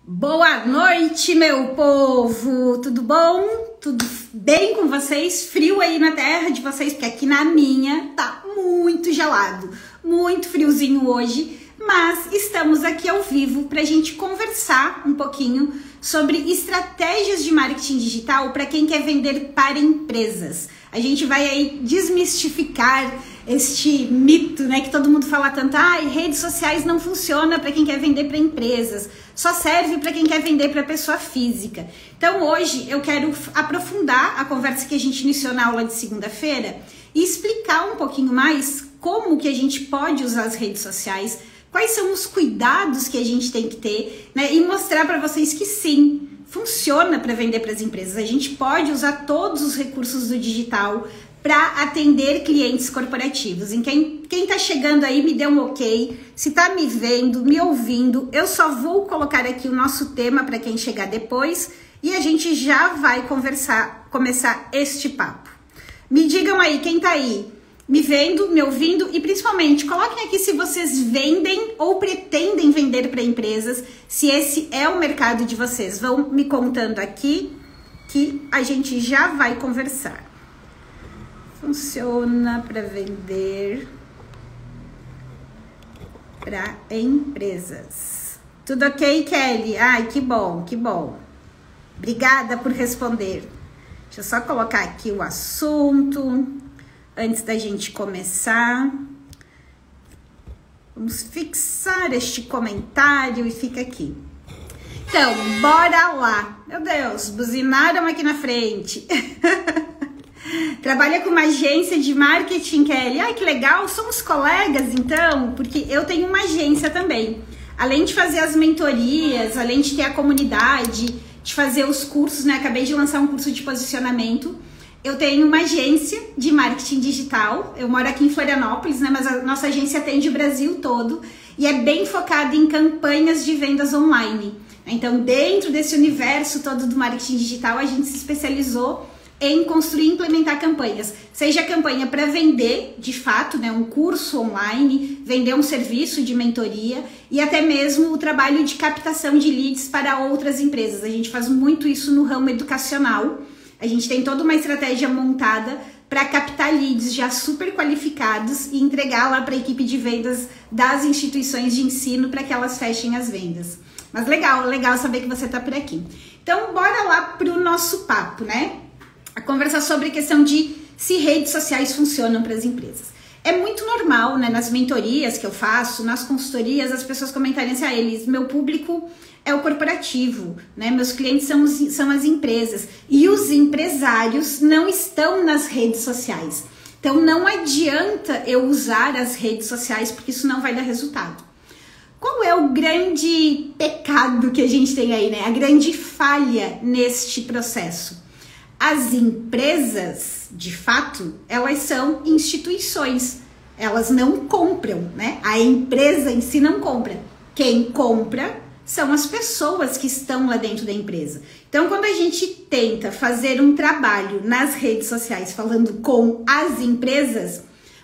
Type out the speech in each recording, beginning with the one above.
Boa noite, meu povo! Tudo bom? Tudo bem com vocês? Frio aí na terra de vocês, porque aqui na minha tá muito gelado, muito friozinho hoje, mas estamos aqui ao vivo para a gente conversar um pouquinho sobre estratégias de marketing digital para quem quer vender para empresas. A gente vai aí desmistificar este mito, né, que todo mundo fala tanto, redes sociais não funciona para quem quer vender para empresas, só serve para quem quer vender para pessoa física. Então hoje eu quero aprofundar a conversa que a gente iniciou na aula de segunda-feira e explicar um pouquinho mais como que a gente pode usar as redes sociais, quais são os cuidados que a gente tem que ter, né, e mostrar para vocês que sim, funciona para vender para as empresas. A gente pode usar todos os recursos do digital para atender clientes corporativos. E quem tá chegando aí, me dê um ok. Se tá me vendo, me ouvindo, eu só vou colocar aqui o nosso tema para quem chegar depois e a gente já vai começar este papo. Me digam aí, quem tá aí, me vendo, me ouvindo e principalmente coloquem aqui se vocês vendem ou pretendem vender para empresas, se esse é o mercado de vocês. Vão me contando aqui que a gente já vai conversar. Funciona para vender para empresas. Tudo ok, Kelly? Ai, que bom, que bom. Obrigada por responder. Deixa eu só colocar aqui o assunto antes da gente começar. Vamos fixar este comentário e fica aqui. Então, bora lá. Meu Deus, buzinaram aqui na frente. Trabalha com uma agência de marketing, Kelly. Ai, que legal, somos colegas então, porque eu tenho uma agência também. Além de fazer as mentorias, além de ter a comunidade, de fazer os cursos, né? Acabei de lançar um curso de posicionamento. Eu tenho uma agência de marketing digital. Eu moro aqui em Florianópolis, né? Mas a nossa agência atende o Brasil todo e é bem focada em campanhas de vendas online. Então, dentro desse universo todo do marketing digital, a gente se especializou em construir e implementar campanhas, seja campanha para vender, de fato, né, um curso online, vender um serviço de mentoria e até mesmo o trabalho de captação de leads para outras empresas. A gente faz muito isso no ramo educacional. A gente tem toda uma estratégia montada para captar leads já super qualificados e entregar lá para a equipe de vendas das instituições de ensino para que elas fechem as vendas. Mas legal saber que você está por aqui. Então, bora lá para o nosso papo, né? A conversar sobre a questão de se redes sociais funcionam para as empresas. É muito normal, né, nas mentorias que eu faço, nas consultorias, as pessoas comentarem assim, meu público é o corporativo, né, meus clientes são as empresas e os empresários não estão nas redes sociais. Então não adianta eu usar as redes sociais porque isso não vai dar resultado. Qual é o grande pecado que a gente tem aí, né? A grande falha neste processo? As empresas, de fato, elas são instituições, elas não compram, né? A empresa em si não compra. Quem compra são as pessoas que estão lá dentro da empresa. Então, quando a gente tenta fazer um trabalho nas redes sociais falando com as empresas,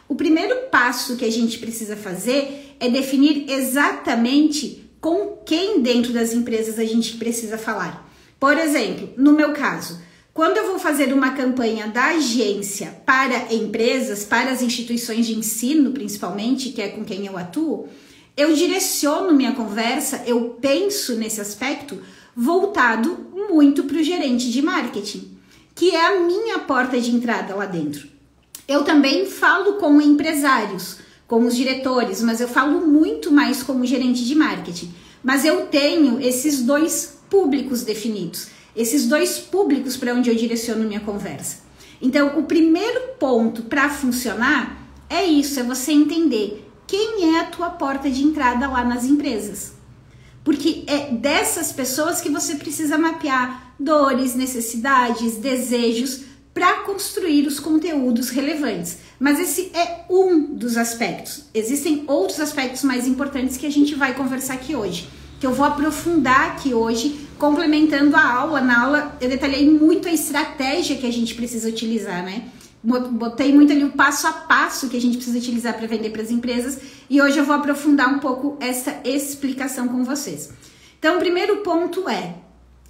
o primeiro passo que a gente precisa fazer é definir exatamente com quem dentro das empresas a gente precisa falar. Por exemplo, no meu caso, quando eu vou fazer uma campanha da agência para empresas, para as instituições de ensino, principalmente, que é com quem eu atuo, eu direciono minha conversa, eu penso nesse aspecto voltado muito para o gerente de marketing, que é a minha porta de entrada lá dentro. Eu também falo com empresários, com os diretores, mas eu falo muito mais como gerente de marketing. Mas eu tenho esses dois públicos definidos. Esses dois públicos para onde eu direciono minha conversa. Então, o primeiro ponto para funcionar é isso, é você entender quem é a tua porta de entrada lá nas empresas. Porque é dessas pessoas que você precisa mapear dores, necessidades, desejos para construir os conteúdos relevantes. Mas esse é um dos aspectos. Existem outros aspectos mais importantes que a gente vai conversar aqui hoje, que eu vou aprofundar aqui hoje, complementando a aula. Na aula eu detalhei muito a estratégia que a gente precisa utilizar, né? Botei muito ali o passo a passo que a gente precisa utilizar para vender para as empresas e hoje eu vou aprofundar um pouco essa explicação com vocês. Então, o primeiro ponto é,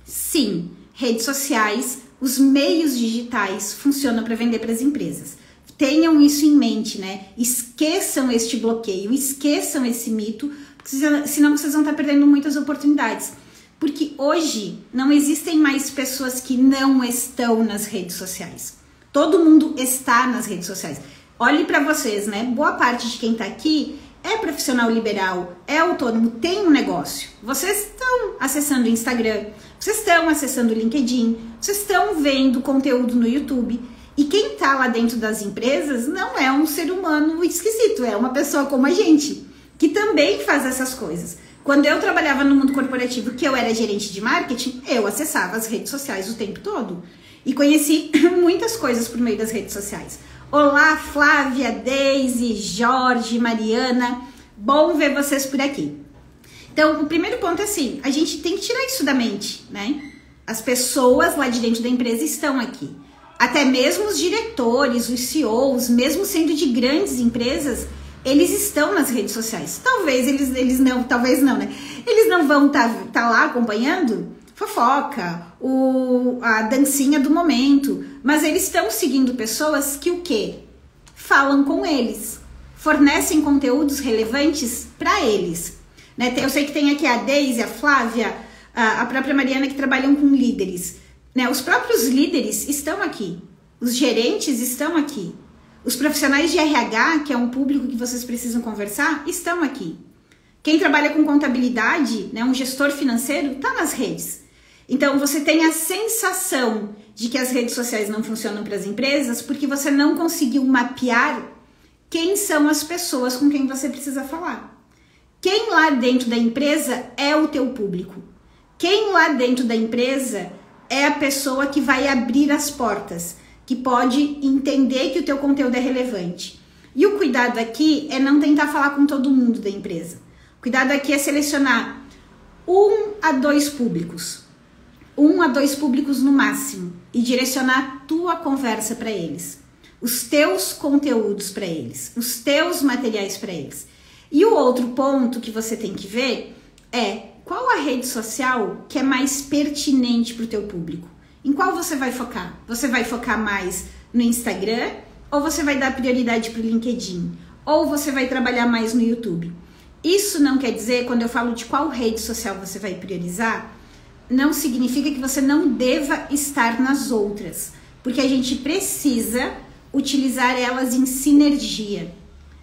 sim, redes sociais, os meios digitais funcionam para vender para as empresas. Tenham isso em mente, né? Esqueçam este bloqueio, esqueçam esse mito, porque senão vocês vão estar perdendo muitas oportunidades. Porque hoje não existem mais pessoas que não estão nas redes sociais. Todo mundo está nas redes sociais. Olhe para vocês, né? Boa parte de quem está aqui é profissional liberal, é autônomo, tem um negócio. Vocês estão acessando o Instagram, vocês estão acessando o LinkedIn, vocês estão vendo conteúdo no YouTube. E quem está lá dentro das empresas não é um ser humano esquisito, é uma pessoa como a gente, que também faz essas coisas. Quando eu trabalhava no mundo corporativo, que eu era gerente de marketing, eu acessava as redes sociais o tempo todo. E conheci muitas coisas por meio das redes sociais. Olá, Flávia, Deise, Jorge, Mariana. Bom ver vocês por aqui. Então, o primeiro ponto é assim, a gente tem que tirar isso da mente, né? As pessoas lá de dentro da empresa estão aqui. Até mesmo os diretores, os CEOs, mesmo sendo de grandes empresas, eles estão nas redes sociais. Talvez eles não, talvez não, né? Eles não vão tá lá acompanhando fofoca, a dancinha do momento, mas eles estão seguindo pessoas que o quê? Falam com eles, fornecem conteúdos relevantes para eles. Né? Eu sei que tem aqui a Deise, a Flávia, a própria Mariana que trabalham com líderes. Né? Os próprios líderes estão aqui, os gerentes estão aqui. Os profissionais de RH, que é um público que vocês precisam conversar, estão aqui. Quem trabalha com contabilidade, né, um gestor financeiro, está nas redes. Então, você tem a sensação de que as redes sociais não funcionam para as empresas porque você não conseguiu mapear quem são as pessoas com quem você precisa falar. Quem lá dentro da empresa é o teu público. Quem lá dentro da empresa é a pessoa que vai abrir as portas, que pode entender que o teu conteúdo é relevante. E o cuidado aqui é não tentar falar com todo mundo da empresa. O cuidado aqui é selecionar 1 a 2 públicos. 1 a 2 públicos no máximo. E direcionar a tua conversa para eles. Os teus conteúdos para eles. Os teus materiais para eles. E o outro ponto que você tem que ver é qual a rede social que é mais pertinente para o teu público. Em qual você vai focar? Você vai focar mais no Instagram? Ou você vai dar prioridade para o LinkedIn? Ou você vai trabalhar mais no YouTube? Isso não quer dizer, quando eu falo de qual rede social você vai priorizar, não significa que você não deva estar nas outras. Porque a gente precisa utilizar elas em sinergia.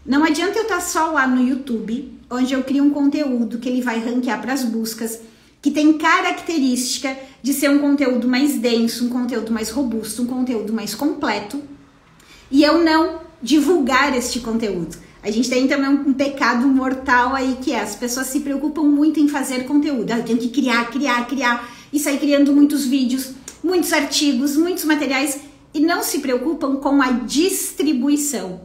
Não adianta eu estar só lá no YouTube, onde eu crio um conteúdo que ele vai ranquear para as buscas, que tem característica de ser um conteúdo mais denso, um conteúdo mais robusto, um conteúdo mais completo, e eu não divulgar este conteúdo. A gente tem também um pecado mortal aí, que é as pessoas se preocupam muito em fazer conteúdo. Eu tenho que criar, e sair criando muitos vídeos, muitos artigos, muitos materiais, e não se preocupam com a distribuição.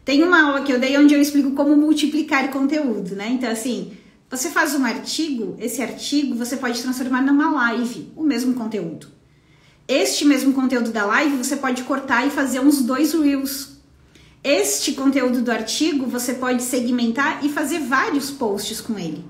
Tem uma aula que eu dei onde eu explico como multiplicar conteúdo, né? Então, assim, você faz um artigo, esse artigo você pode transformar numa live, o mesmo conteúdo. Este mesmo conteúdo da live você pode cortar e fazer uns 2 reels. Este conteúdo do artigo você pode segmentar e fazer vários posts com ele.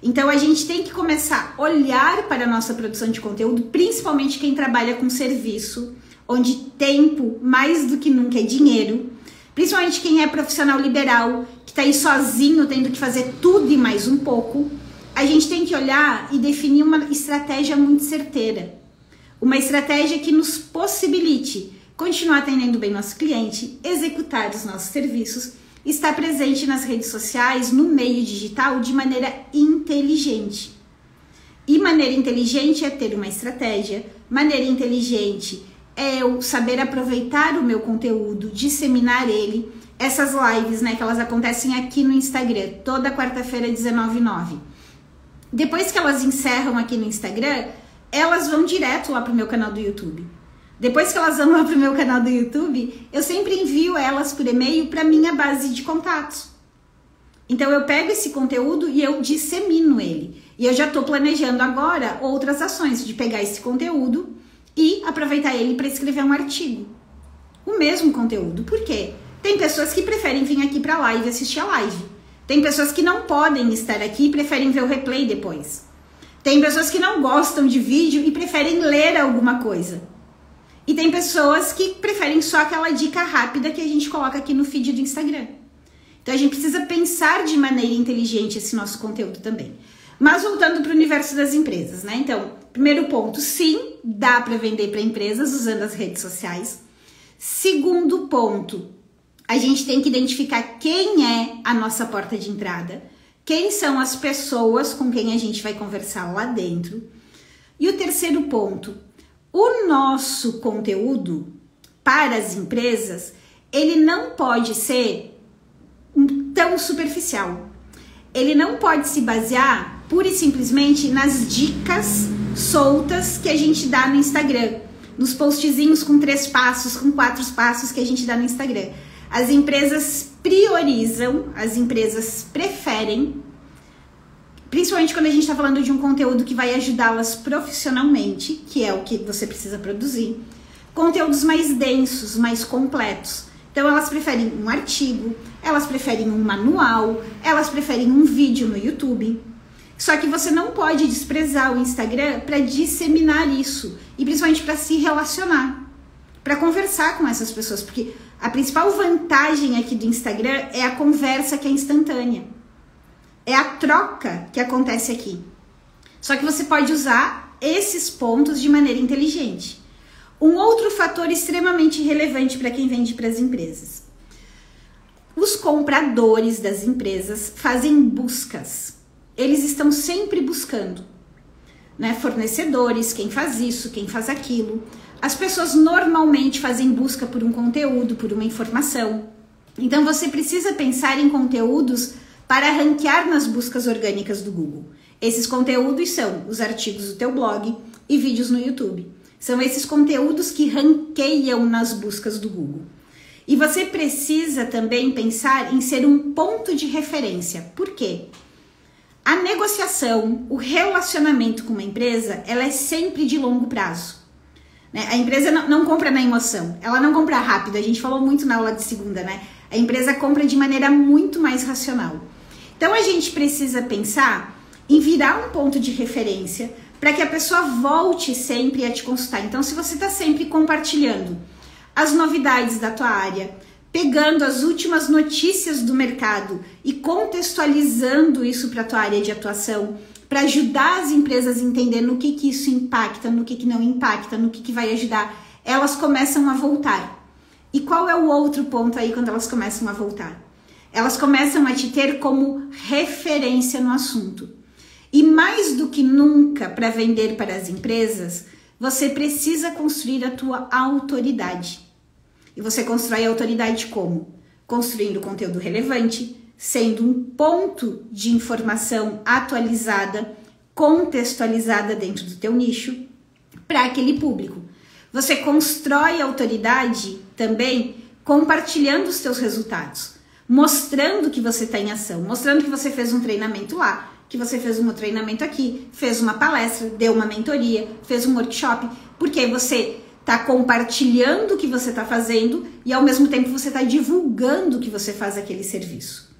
Então a gente tem que começar a olhar para a nossa produção de conteúdo, principalmente quem trabalha com serviço, onde tempo mais do que nunca é dinheiro, principalmente quem é profissional liberal, que está aí sozinho tendo que fazer tudo e mais um pouco. A gente tem que olhar e definir uma estratégia muito certeira. Uma estratégia que nos possibilite continuar atendendo bem nosso cliente, executar os nossos serviços, estar presente nas redes sociais, no meio digital, de maneira inteligente. E maneira inteligente é ter uma estratégia, maneira inteligente é eu saber aproveitar o meu conteúdo, disseminar ele. Essas lives, né, que elas acontecem aqui no Instagram, toda quarta-feira, 19h09. Depois que elas encerram aqui no Instagram, elas vão direto lá pro meu canal do YouTube. Depois que elas vão lá pro meu canal do YouTube, eu sempre envio elas por e-mail para minha base de contatos. Então eu pego esse conteúdo e eu dissemino ele. E eu já estou planejando agora outras ações de pegar esse conteúdo e aproveitar ele para escrever um artigo. O mesmo conteúdo. Por quê? Tem pessoas que preferem vir aqui para a live e assistir a live. Tem pessoas que não podem estar aqui e preferem ver o replay depois. Tem pessoas que não gostam de vídeo e preferem ler alguma coisa. E tem pessoas que preferem só aquela dica rápida que a gente coloca aqui no feed do Instagram. Então a gente precisa pensar de maneira inteligente esse nosso conteúdo também. Mas voltando para o universo das empresas, né? Então, primeiro ponto, sim, dá para vender para empresas usando as redes sociais. Segundo ponto, a gente tem que identificar quem é a nossa porta de entrada, quem são as pessoas com quem a gente vai conversar lá dentro. E o terceiro ponto, o nosso conteúdo para as empresas, ele não pode ser tão superficial. Ele não pode se basear pura e simplesmente nas dicas soltas que a gente dá no Instagram, nos postzinhos com 3 passos, com 4 passos que a gente dá no Instagram. As empresas priorizam, as empresas preferem, principalmente quando a gente está falando de um conteúdo que vai ajudá-las profissionalmente, que é o que você precisa produzir, conteúdos mais densos, mais completos. Então elas preferem um artigo, elas preferem um manual, elas preferem um vídeo no YouTube. Só que você não pode desprezar o Instagram para disseminar isso e principalmente para se relacionar, para conversar com essas pessoas, porque a principal vantagem aqui do Instagram é a conversa que é instantânea. É a troca que acontece aqui. Só que você pode usar esses pontos de maneira inteligente. Um outro fator extremamente relevante para quem vende para as empresas. Os compradores das empresas fazem buscas. Eles estão sempre buscando, né? Fornecedores, quem faz isso, quem faz aquilo. As pessoas normalmente fazem busca por um conteúdo, por uma informação. Então você precisa pensar em conteúdos para ranquear nas buscas orgânicas do Google. Esses conteúdos são os artigos do teu blog e vídeos no YouTube. São esses conteúdos que ranqueiam nas buscas do Google. E você precisa também pensar em ser um ponto de referência. Por quê? A negociação, o relacionamento com uma empresa, ela é sempre de longo prazo. Né? A empresa não compra na emoção, ela não compra rápido. A gente falou muito na aula de segunda, né? A empresa compra de maneira muito mais racional. Então a gente precisa pensar em virar um ponto de referência para que a pessoa volte sempre a te consultar. Então, se você está sempre compartilhando as novidades da tua área, pegando as últimas notícias do mercado e contextualizando isso para a tua área de atuação, para ajudar as empresas a entender no que isso impacta, no que não impacta, no que vai ajudar, elas começam a voltar. E qual é o outro ponto aí quando elas começam a voltar? Elas começam a te ter como referência no assunto. E mais do que nunca, para vender para as empresas, você precisa construir a tua autoridade. E você constrói a autoridade como? Construindo conteúdo relevante, sendo um ponto de informação atualizada, contextualizada dentro do teu nicho, para aquele público. Você constrói a autoridade também compartilhando os teus resultados, mostrando que você está em ação, mostrando que você fez um treinamento lá, que você fez um treinamento aqui, fez uma palestra, deu uma mentoria, fez um workshop, porque você está compartilhando o que você está fazendo e ao mesmo tempo você está divulgando que você faz aquele serviço.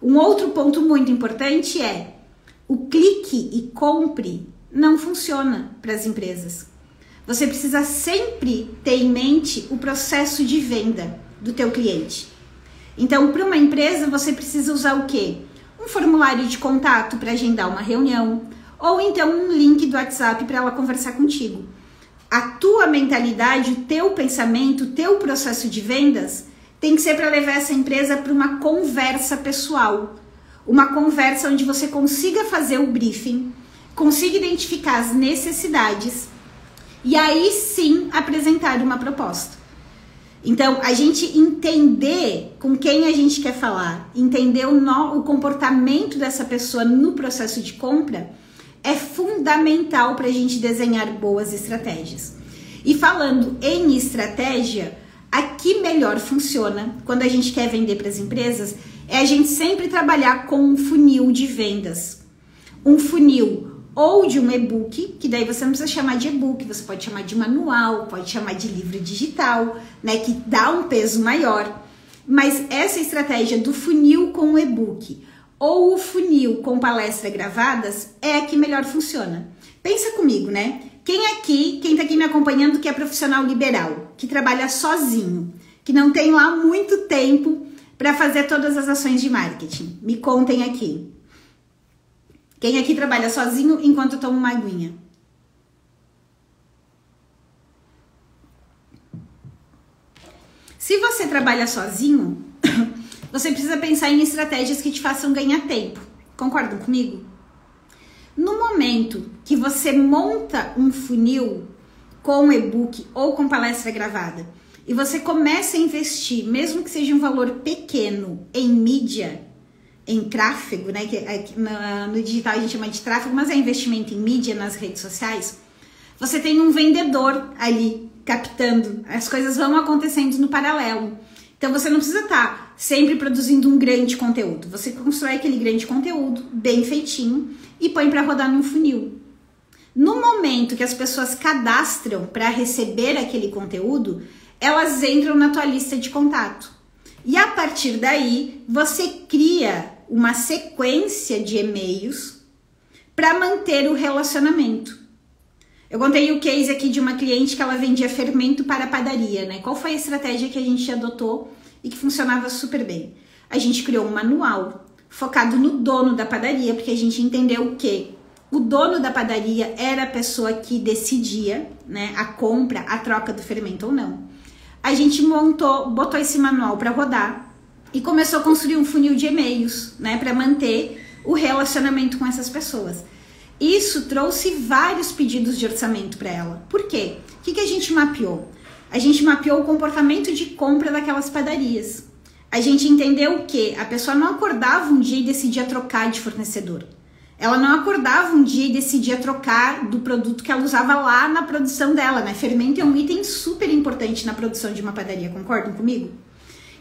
Um outro ponto muito importante é o clique e compre não funciona para as empresas. Você precisa sempre ter em mente o processo de venda do teu cliente. Então, para uma empresa, você precisa usar o quê? Um formulário de contato para agendar uma reunião, ou então um link do WhatsApp para ela conversar contigo. A tua mentalidade, o teu pensamento, o teu processo de vendas tem que ser para levar essa empresa para uma conversa pessoal. Uma conversa onde você consiga fazer o briefing, consiga identificar as necessidades e aí sim apresentar uma proposta. Então, a gente entender com quem a gente quer falar, entender o comportamento dessa pessoa no processo de compra é fundamental para a gente desenhar boas estratégias. E falando em estratégia, a que melhor funciona quando a gente quer vender para as empresas é a gente sempre trabalhar com um funil de vendas. Um funil ou de um e-book, que daí você não precisa chamar de e-book, você pode chamar de manual, pode chamar de livro digital, né, que dá um peso maior. Mas essa estratégia do funil com o e-book ou o funil com palestra gravadas é a que melhor funciona. Pensa comigo, né? Quem tá aqui me acompanhando que é profissional liberal, que trabalha sozinho, que não tem lá muito tempo para fazer todas as ações de marketing? Me contem aqui. Quem aqui trabalha sozinho enquanto eu tomo uma aguinha? Se você trabalha sozinho, você precisa pensar em estratégias que te façam ganhar tempo. Concordam comigo? No momento que você monta um funil com e-book ou com palestra gravada e você começa a investir, mesmo que seja um valor pequeno, em mídia, em tráfego, né? Que no digital a gente chama de tráfego, mas é investimento em mídia nas redes sociais, você tem um vendedor ali captando, as coisas vão acontecendo no paralelo. Então você não precisa estar sempre produzindo um grande conteúdo. Você constrói aquele grande conteúdo bem feitinho e põe para rodar num funil. No momento que as pessoas cadastram para receber aquele conteúdo, elas entram na tua lista de contato. E a partir daí, você cria uma sequência de e-mails para manter o relacionamento. Eu contei o case aqui de uma cliente que ela vendia fermento para a padaria, né? Qual foi a estratégia que a gente adotou e que funcionava super bem? A gente criou um manual focado no dono da padaria, porque a gente entendeu que o dono da padaria era a pessoa que decidia, né, a compra, a troca do fermento ou não. A gente botou esse manual para rodar e começou a construir um funil de e-mails, né, para manter o relacionamento com essas pessoas. Isso trouxe vários pedidos de orçamento para ela. Por quê? O que a gente mapeou? A gente mapeou o comportamento de compra daquelas padarias. A gente entendeu que a pessoa não acordava um dia e decidia trocar de fornecedor. Ela não acordava um dia e decidia trocar do produto que ela usava lá na produção dela, né? Fermento é um item super importante na produção de uma padaria, concordam comigo?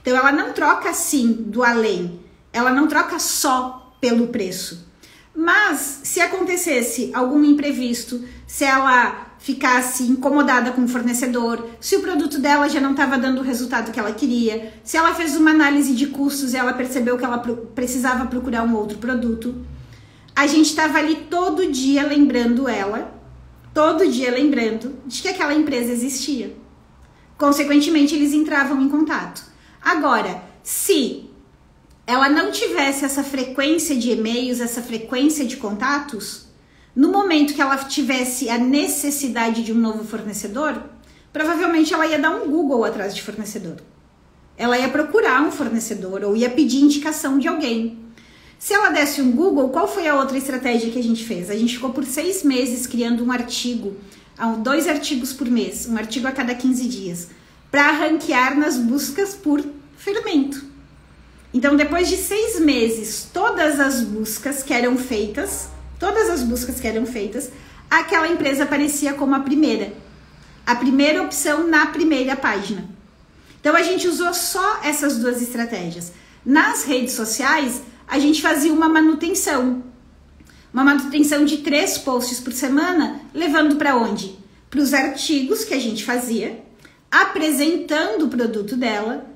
Então ela não troca assim do além, ela não troca só pelo preço. Mas se acontecesse algum imprevisto, se ela ficasse incomodada com o fornecedor, se o produto dela já não estava dando o resultado que ela queria, se ela fez uma análise de custos e ela percebeu que ela precisava procurar um outro produto, a gente estava ali todo dia lembrando ela, de que aquela empresa existia. Consequentemente, eles entravam em contato. Agora, se ela não tivesse essa frequência de e-mails, essa frequência de contatos, no momento que ela tivesse a necessidade de um novo fornecedor, provavelmente ela ia dar um Google atrás de fornecedor. Ela ia procurar um fornecedor ou ia pedir indicação de alguém. Se ela desse um Google, qual foi a outra estratégia que a gente fez? A gente ficou por 6 meses criando um artigo, 2 artigos por mês, um artigo a cada 15 dias, para ranquear nas buscas por fermento. Então, depois de 6 meses, todas as buscas que eram feitas, aquela empresa aparecia como a primeira opção na primeira página. Então, a gente usou só essas 2 estratégias. Nas redes sociais, a gente fazia uma manutenção de 3 posts por semana, levando para onde? Para os artigos que a gente fazia, apresentando o produto dela,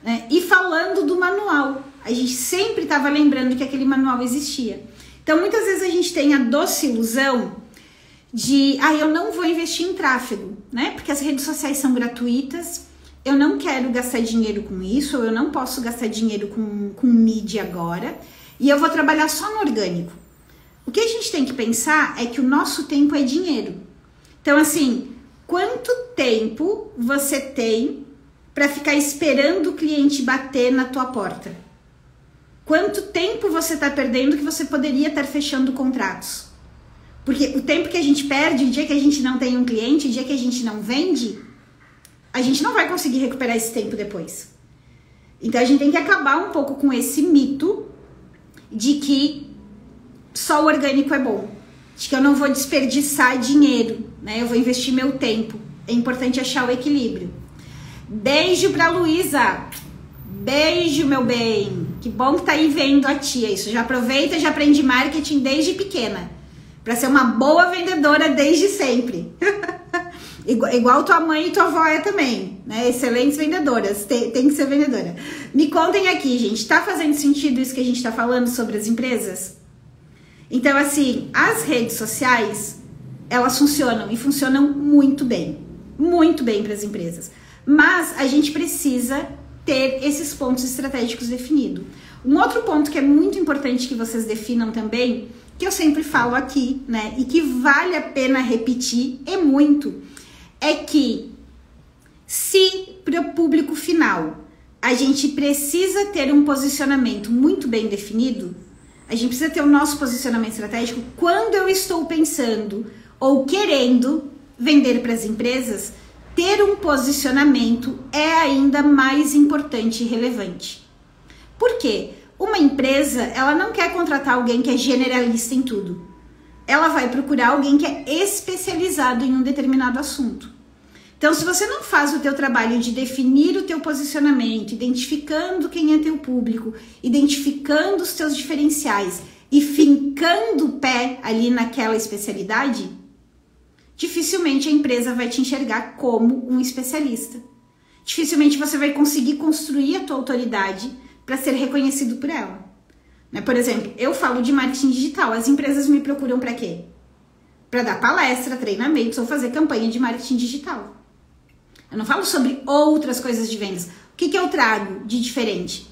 né, e falando do manual. A gente sempre estava lembrando que aquele manual existia. Então, muitas vezes a gente tem a doce ilusão de, eu não vou investir em tráfego, né? Porque as redes sociais são gratuitas, eu não quero gastar dinheiro com isso, ou eu não posso gastar dinheiro com mídia agora, e eu vou trabalhar só no orgânico. O que a gente tem que pensar é que o nosso tempo é dinheiro. Então, assim, quanto tempo você tem para ficar esperando o cliente bater na tua porta? Quanto tempo você está perdendo que você poderia estar fechando contratos? Porque o tempo que a gente perde, o dia que a gente não tem um cliente, o dia que a gente não vende, a gente não vai conseguir recuperar esse tempo depois. Então a gente tem que acabar um pouco com esse mito de que só o orgânico é bom, de que eu não vou desperdiçar dinheiro, né? Eu vou investir meu tempo. É importante achar o equilíbrio. Beijo pra Luísa. Beijo, meu bem. Que bom que tá aí vendo a tia. Isso, já aproveita, já aprende marketing desde pequena. Pra ser uma boa vendedora desde sempre. igual tua mãe e tua avó é também. né? Excelentes vendedoras, tem que ser vendedora. Me contem aqui, gente, tá fazendo sentido isso que a gente tá falando sobre as empresas? Então, assim, as redes sociais, elas funcionam e funcionam muito bem para as empresas. Mas a gente precisa ter esses pontos estratégicos definidos. Um outro ponto que é muito importante que vocês definam também, que eu sempre falo aqui, né, e que vale a pena repetir, é que se para o público final a gente precisa ter um posicionamento muito bem definido, a gente precisa ter o nosso posicionamento estratégico. Quando eu estou pensando ou querendo vender para as empresas, ter um posicionamento é ainda mais importante e relevante. Por quê? Uma empresa, ela não quer contratar alguém que é generalista em tudo. Ela vai procurar alguém que é especializado em um determinado assunto. Então, se você não faz o teu trabalho de definir o teu posicionamento, identificando quem é teu público, identificando os teus diferenciais e fincando o pé ali naquela especialidade, dificilmente a empresa vai te enxergar como um especialista. Dificilmente você vai conseguir construir a tua autoridade para ser reconhecido por ela. Por exemplo, eu falo de marketing digital. As empresas me procuram para quê? Para dar palestra, treinamentos ou fazer campanha de marketing digital. Eu não falo sobre outras coisas de vendas. O que eu trago de diferente?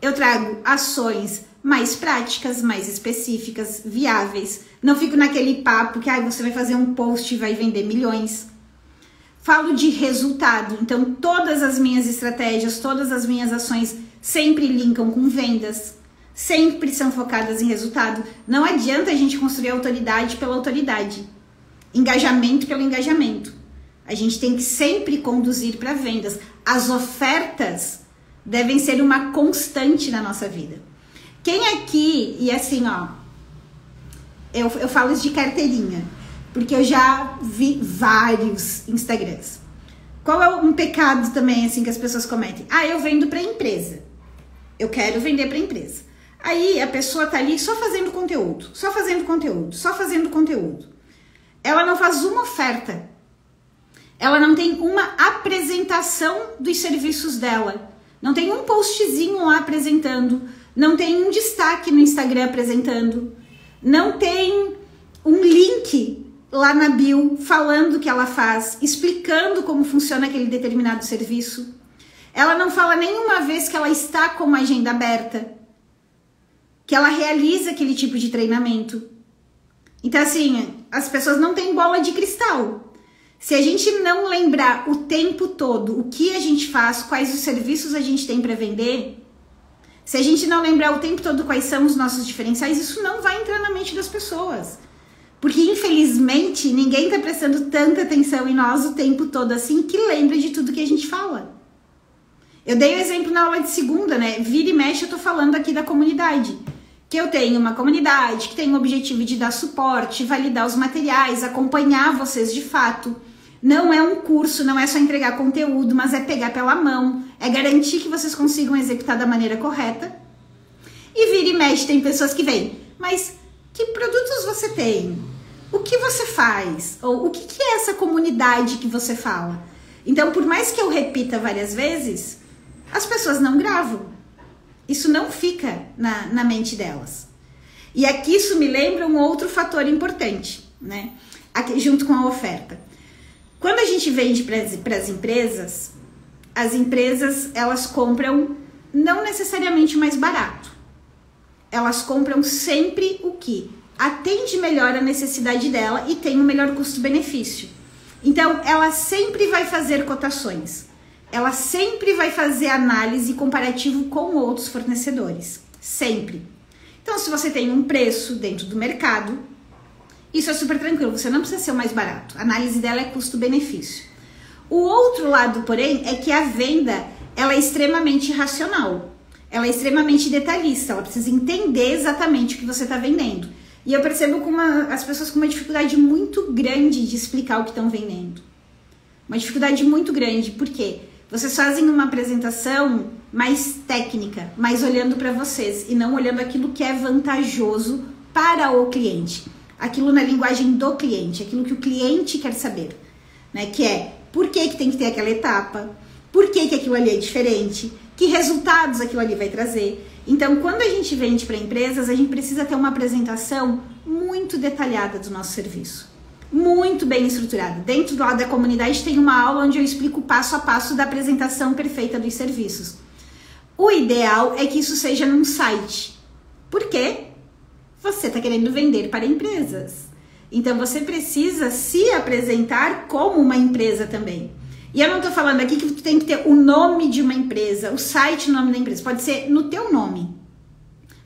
Eu trago ações mais práticas, mais específicas, viáveis. Não fico naquele papo que você vai fazer um post e vai vender milhões. Falo de resultado. Então, todas as minhas estratégias, todas as minhas ações sempre linkam com vendas. Sempre são focadas em resultado. Não adianta a gente construir autoridade pela autoridade. Engajamento pelo engajamento. A gente tem que sempre conduzir para vendas. As ofertas devem ser uma constante na nossa vida. Quem aqui, e assim, eu falo isso de carteirinha, porque eu já vi vários Instagrams. Qual é um pecado também, assim, que as pessoas cometem? Eu vendo para empresa. Eu quero vender para empresa. Aí a pessoa tá ali só fazendo conteúdo, só fazendo conteúdo, só fazendo conteúdo. Ela não faz uma oferta. Ela não tem uma apresentação dos serviços dela. Não tem um postzinho lá apresentando. Não tem um destaque no Instagram apresentando. Não tem um link lá na bio falando o que ela faz, explicando como funciona aquele determinado serviço. Ela não fala nenhuma vez que ela está com uma agenda aberta, que ela realiza aquele tipo de treinamento. Então, assim, as pessoas não têm bola de cristal. Se a gente não lembrar o tempo todo o que a gente faz, quais os serviços a gente tem para vender, se a gente não lembrar o tempo todo quais são os nossos diferenciais, isso não vai entrar na mente das pessoas. Porque, infelizmente, ninguém está prestando tanta atenção em nós o tempo todo assim que lembra de tudo que a gente fala. Eu dei o exemplo na aula de segunda, né? Vira e mexe, eu tô falando aqui da comunidade. Que eu tenho uma comunidade que tem o objetivo de dar suporte, validar os materiais, acompanhar vocês de fato. Não é um curso, não é só entregar conteúdo, mas é pegar pela mão, é garantir que vocês consigam executar da maneira correta. E vira e mexe, tem pessoas que vêm, mas que produtos você tem? O que você faz? Ou o que é essa comunidade que você fala? Então, por mais que eu repita várias vezes, as pessoas não gravam. Isso não fica na mente delas. E aqui isso me lembra um outro fator importante, né? Aqui, junto com a oferta. Quando a gente vende para as empresas, elas compram não necessariamente mais barato. Elas compram sempre o que atende melhor a necessidade dela e tem o melhor custo-benefício. Então, ela sempre vai fazer cotações. Ela sempre vai fazer análise comparativo com outros fornecedores. Sempre. Então, se você tem um preço dentro do mercado, isso é super tranquilo, você não precisa ser o mais barato. A análise dela é custo-benefício. O outro lado, porém, é que a venda ela é extremamente racional. Ela é extremamente detalhista, ela precisa entender exatamente o que você está vendendo. E eu percebo as pessoas com uma dificuldade muito grande de explicar o que estão vendendo. Uma dificuldade muito grande, por quê? Vocês fazem uma apresentação mais técnica, mais olhando para vocês e não olhando aquilo que é vantajoso para o cliente. Aquilo na linguagem do cliente, aquilo que o cliente quer saber, né? Que é Por que tem que ter aquela etapa? Por que aquilo ali é diferente? Que resultados aquilo ali vai trazer? Então, quando a gente vende para empresas, a gente precisa ter uma apresentação muito detalhada do nosso serviço. Muito bem estruturada. Dentro do lado da comunidade tem uma aula onde eu explico passo a passo da apresentação perfeita dos serviços. O ideal é que isso seja num site. Por quê? Você está querendo vender para empresas. Então, você precisa se apresentar como uma empresa também. E eu não estou falando aqui que tu tem que ter o nome de uma empresa, o site, o nome da empresa. Pode ser no teu nome.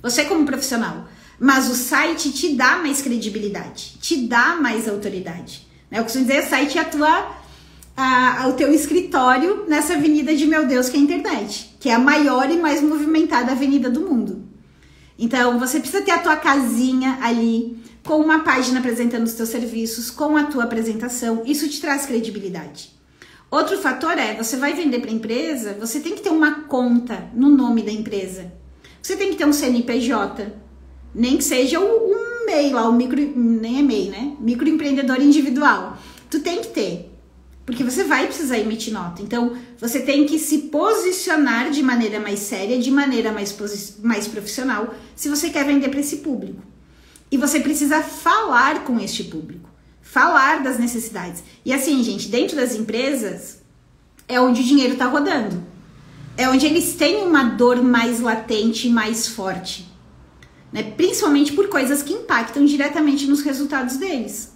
Você como profissional. Mas o site te dá mais credibilidade, te dá mais autoridade. Eu costumo dizer, o site é o teu escritório nessa avenida de meu Deus que é a internet, que é a maior e mais movimentada avenida do mundo. Então, você precisa ter a tua casinha ali, com uma página apresentando os teus serviços, com a tua apresentação. Isso te traz credibilidade. Outro fator é, você vai vender para a empresa, você tem que ter uma conta no nome da empresa. Você tem que ter um CNPJ. Nem que seja um MEI lá, nem é MEI, né? Microempreendedor individual. Tu tem que ter, porque você vai precisar emitir nota. Então, você tem que se posicionar de maneira mais séria, de maneira mais profissional, se você quer vender para esse público. E você precisa falar com este público, falar das necessidades. E assim, gente, dentro das empresas, é onde o dinheiro está rodando. É onde eles têm uma dor mais latente, mais forte. Né? Principalmente por coisas que impactam diretamente nos resultados deles.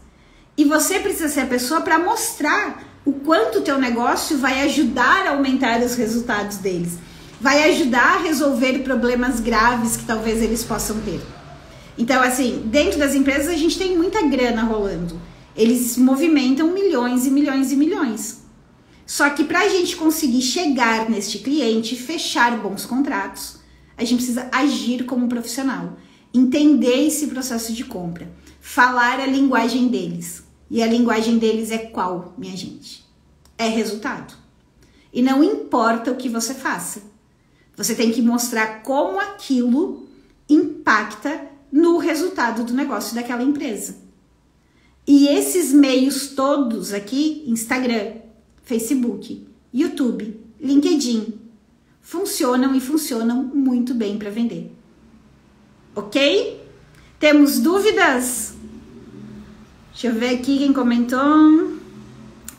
E você precisa ser a pessoa para mostrar o quanto o teu negócio vai ajudar a aumentar os resultados deles, vai ajudar a resolver problemas graves que talvez eles possam ter. Então, assim, dentro das empresas a gente tem muita grana rolando. Eles movimentam milhões e milhões e milhões. Só que para a gente conseguir chegar neste cliente, fechar bons contratos, a gente precisa agir como profissional, entender esse processo de compra, falar a linguagem deles. E a linguagem deles é qual, minha gente? É resultado. E não importa o que você faça. Você tem que mostrar como aquilo impacta no resultado do negócio daquela empresa. E esses meios todos aqui, Instagram, Facebook, YouTube, LinkedIn, funcionam e funcionam muito bem para vender. Ok? Temos dúvidas? Deixa eu ver aqui quem comentou.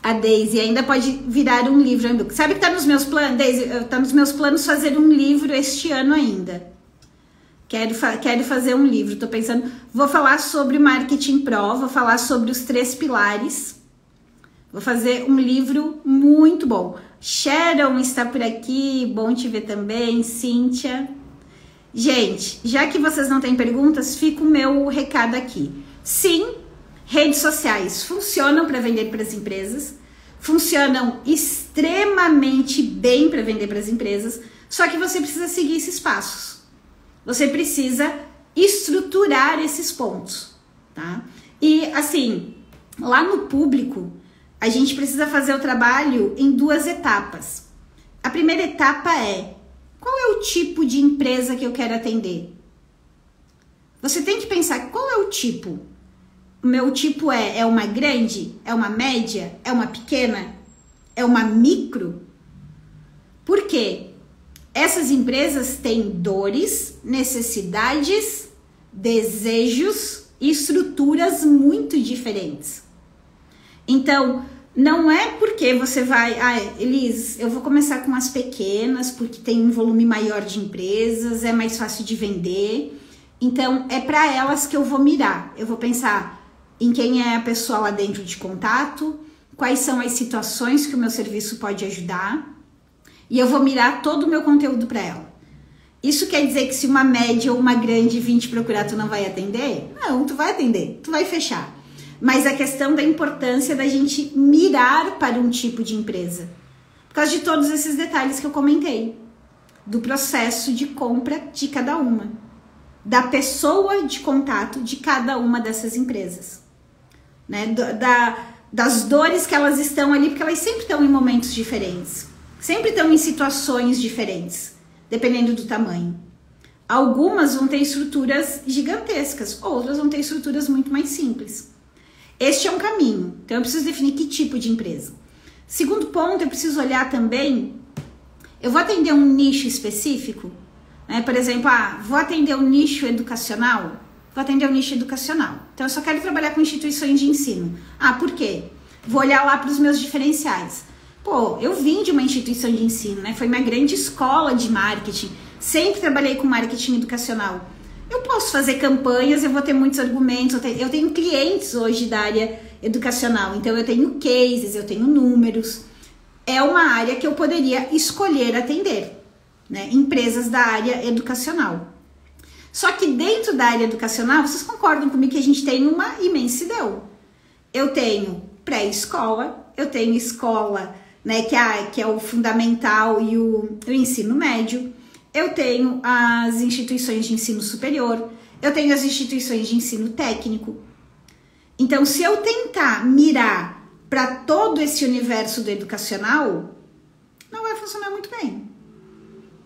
A Daisy, ainda pode virar um livro. Sabe que tá nos meus planos, Daisy? Tá nos meus planos fazer um livro este ano ainda. Quero fazer um livro, tô pensando. Vou falar sobre Marketing Pro, vou falar sobre os 3 pilares. Vou fazer um livro muito bom. Sharon está por aqui, bom te ver também, Cíntia. Gente, já que vocês não têm perguntas, fica o meu recado aqui. Sim, redes sociais funcionam para vender para as empresas, funcionam extremamente bem para vender para as empresas, só que você precisa seguir esses passos. Você precisa estruturar esses pontos, tá? E assim, lá no público, a gente precisa fazer o trabalho em 2 etapas. A primeira etapa é: qual é o tipo de empresa que eu quero atender? Você tem que pensar qual é o tipo. O meu tipo é uma grande? É uma média? É uma pequena? É uma micro? Por quê? Essas empresas têm dores, necessidades, desejos e estruturas muito diferentes. Então, não é porque você vai... Elis, eu vou começar com as pequenas porque tem um volume maior de empresas, é mais fácil de vender. Então, é para elas que eu vou mirar. Eu vou pensar em quem é a pessoa lá dentro de contato, quais são as situações que o meu serviço pode ajudar, e eu vou mirar todo o meu conteúdo para ela. Isso quer dizer que se uma média ou uma grande vir te procurar, tu não vai atender? Não, tu vai atender, tu vai fechar. Mas a questão da importância da gente mirar para um tipo de empresa, por causa de todos esses detalhes que eu comentei, do processo de compra de cada uma, da pessoa de contato de cada uma dessas empresas, né? Das dores que elas estão ali, porque elas sempre estão em momentos diferentes, sempre estão em situações diferentes, dependendo do tamanho. Algumas vão ter estruturas gigantescas, outras vão ter estruturas muito mais simples. Este é um caminho, então eu preciso definir que tipo de empresa. Segundo ponto, eu preciso olhar também, eu vou atender um nicho específico, né? Por exemplo, vou atender um nicho educacional, então eu só quero trabalhar com instituições de ensino. Por quê? Vou olhar lá para os meus diferenciais. Pô, eu vim de uma instituição de ensino, né? Foi minha grande escola de marketing, sempre trabalhei com marketing educacional. Eu posso fazer campanhas, eu vou ter muitos argumentos, eu tenho clientes hoje da área educacional, então eu tenho cases, eu tenho números. É uma área que eu poderia escolher atender, né? Empresas da área educacional. Só que dentro da área educacional, vocês concordam comigo que a gente tem uma imensidão. Eu tenho pré-escola, eu tenho escola, né, que é o fundamental e o ensino médio. Eu tenho as instituições de ensino superior, eu tenho as instituições de ensino técnico. Então, se eu tentar mirar para todo esse universo do educacional, não vai funcionar muito bem.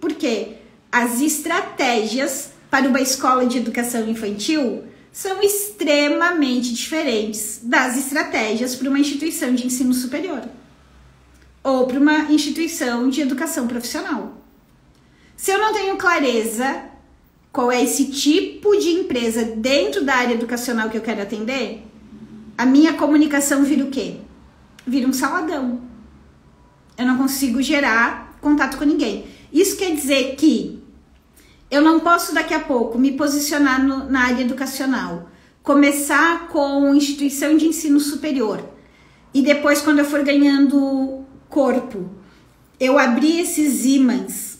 Por quê? As estratégias para uma escola de educação infantil são extremamente diferentes das estratégias para uma instituição de ensino superior ou para uma instituição de educação profissional. Se eu não tenho clareza qual é esse tipo de empresa dentro da área educacional que eu quero atender, a minha comunicação vira o quê? Vira um saladão. Eu não consigo gerar contato com ninguém. Isso quer dizer que eu não posso daqui a pouco me posicionar na área educacional, começar com instituição de ensino superior e depois, quando eu for ganhando corpo, eu abrir esses ímãs,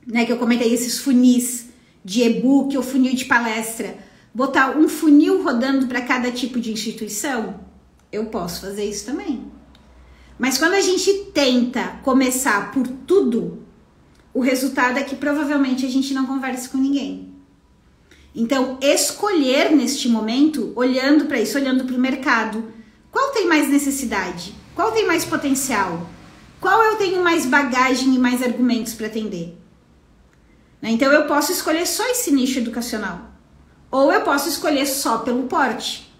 né, que eu comentei, esses funis de e-book ou funil de palestra, botar um funil rodando para cada tipo de instituição. Eu posso fazer isso também. Mas quando a gente tenta começar por tudo, o resultado é que provavelmente a gente não conversa com ninguém. Então, escolher neste momento, olhando para isso, olhando para o mercado, qual tem mais necessidade? Qual tem mais potencial? Qual eu tenho mais bagagem e mais argumentos para atender? Então, eu posso escolher só esse nicho educacional. Ou eu posso escolher só pelo porte.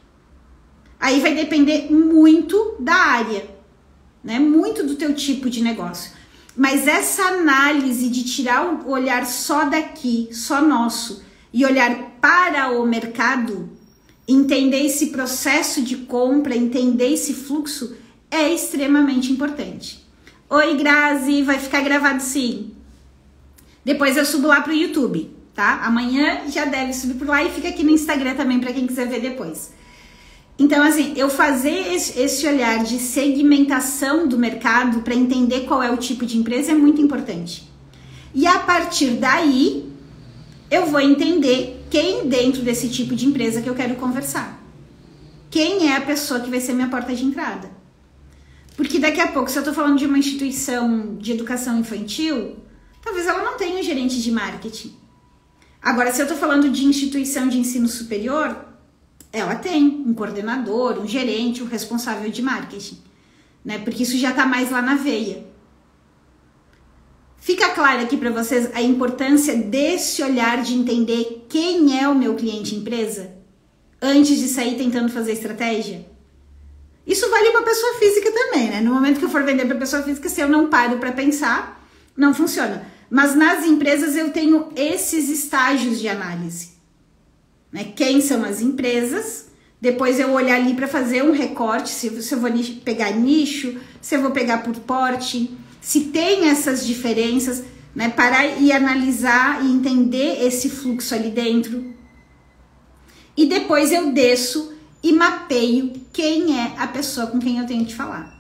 Aí vai depender muito da área, né? Muito do teu tipo de negócio. Mas essa análise de tirar o olhar só daqui, só nosso, e olhar para o mercado, entender esse processo de compra, entender esse fluxo, é extremamente importante. Oi, Grazi, vai ficar gravado sim. Depois eu subo lá pro YouTube, tá? Amanhã já deve subir por lá e fica aqui no Instagram também para quem quiser ver depois. Então, assim, eu fazer esse olhar de segmentação do mercado para entender qual é o tipo de empresa é muito importante. E a partir daí, eu vou entender quem dentro desse tipo de empresa que eu quero conversar. Quem é a pessoa que vai ser minha porta de entrada. Porque daqui a pouco, se eu tô falando de uma instituição de educação infantil, talvez ela não tenha um gerente de marketing. Agora, se eu tô falando de instituição de ensino superior, ela tem um coordenador, um gerente, um responsável de marketing, né? Porque isso já tá mais lá na veia. Fica claro aqui para vocês a importância desse olhar de entender quem é o meu cliente empresa antes de sair tentando fazer estratégia? Isso vale para pessoa física também, né? No momento que eu for vender para pessoa física, se eu não paro para pensar, não funciona. Mas nas empresas eu tenho esses estágios de análise, né? Quem são as empresas, depois eu olhar ali para fazer um recorte, se eu vou pegar nicho, se eu vou pegar por porte, se tem essas diferenças, né? Parar e analisar e entender esse fluxo ali dentro. E depois eu desço e mapeio quem é a pessoa com quem eu tenho que falar.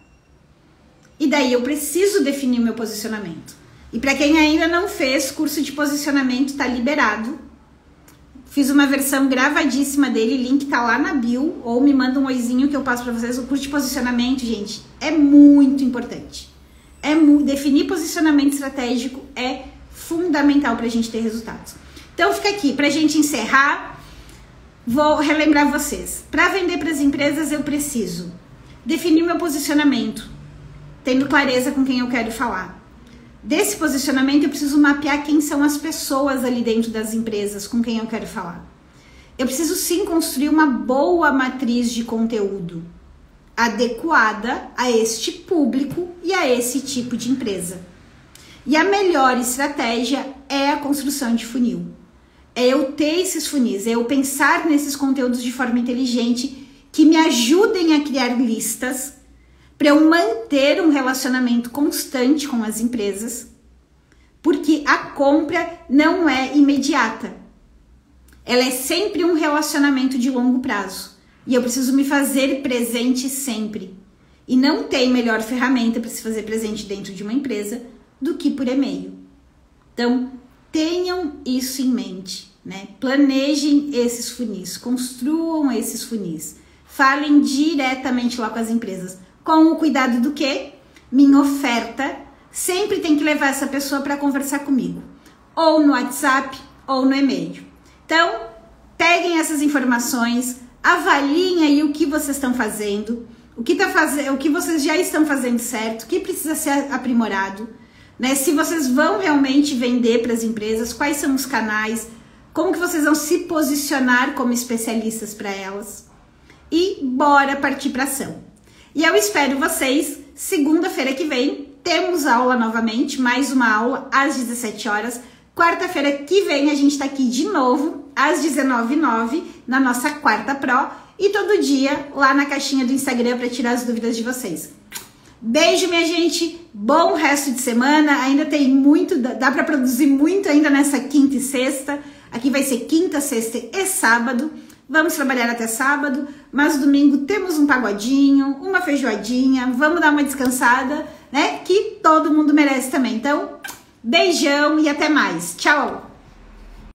E daí eu preciso definir o meu posicionamento. E para quem ainda não fez, curso de posicionamento está liberado. Fiz uma versão gravadíssima dele, link tá lá na bio, ou me manda um oizinho que eu passo para vocês. O curso de posicionamento, gente, é muito importante. Definir posicionamento estratégico é fundamental para a gente ter resultados. Então fica aqui, para a gente encerrar, vou relembrar vocês. Para vender para as empresas eu preciso definir meu posicionamento, tendo clareza com quem eu quero falar. Desse posicionamento eu preciso mapear quem são as pessoas ali dentro das empresas com quem eu quero falar. Eu preciso sim construir uma boa matriz de conteúdo. adequada a este público e a esse tipo de empresa. E a melhor estratégia é a construção de funil. É eu ter esses funis, é eu pensar nesses conteúdos de forma inteligente que me ajudem a criar listas para eu manter um relacionamento constante com as empresas, porque a compra não é imediata. Ela é sempre um relacionamento de longo prazo. E eu preciso me fazer presente sempre. E não tem melhor ferramenta para se fazer presente dentro de uma empresa do que por e-mail. Então, tenham isso em mente, né? Planejem esses funis, construam esses funis. Falem diretamente lá com as empresas. Com o cuidado do quê? Minha oferta sempre tem que levar essa pessoa para conversar comigo. Ou no WhatsApp, ou no e-mail. Então, peguem essas informações, avaliem aí o que vocês estão fazendo, o que vocês já estão fazendo certo, o que precisa ser aprimorado, né? Se vocês vão realmente vender para as empresas, quais são os canais, como que vocês vão se posicionar como especialistas para elas. E bora partir para ação. E eu espero vocês segunda-feira que vem. Temos aula novamente, mais uma aula às 17 horas. Quarta-feira que vem a gente está aqui de novo, às 19h09, na nossa Quarta Pro. E todo dia lá na caixinha do Instagram para tirar as dúvidas de vocês. Beijo, minha gente. Bom resto de semana. Ainda tem muito, dá para produzir muito ainda nessa quinta e sexta. Aqui vai ser quinta, sexta e sábado. Vamos trabalhar até sábado, mas domingo temos um pagodinho, uma feijoadinha. Vamos dar uma descansada, né? Que todo mundo merece também. Então, beijão e até mais. Tchau!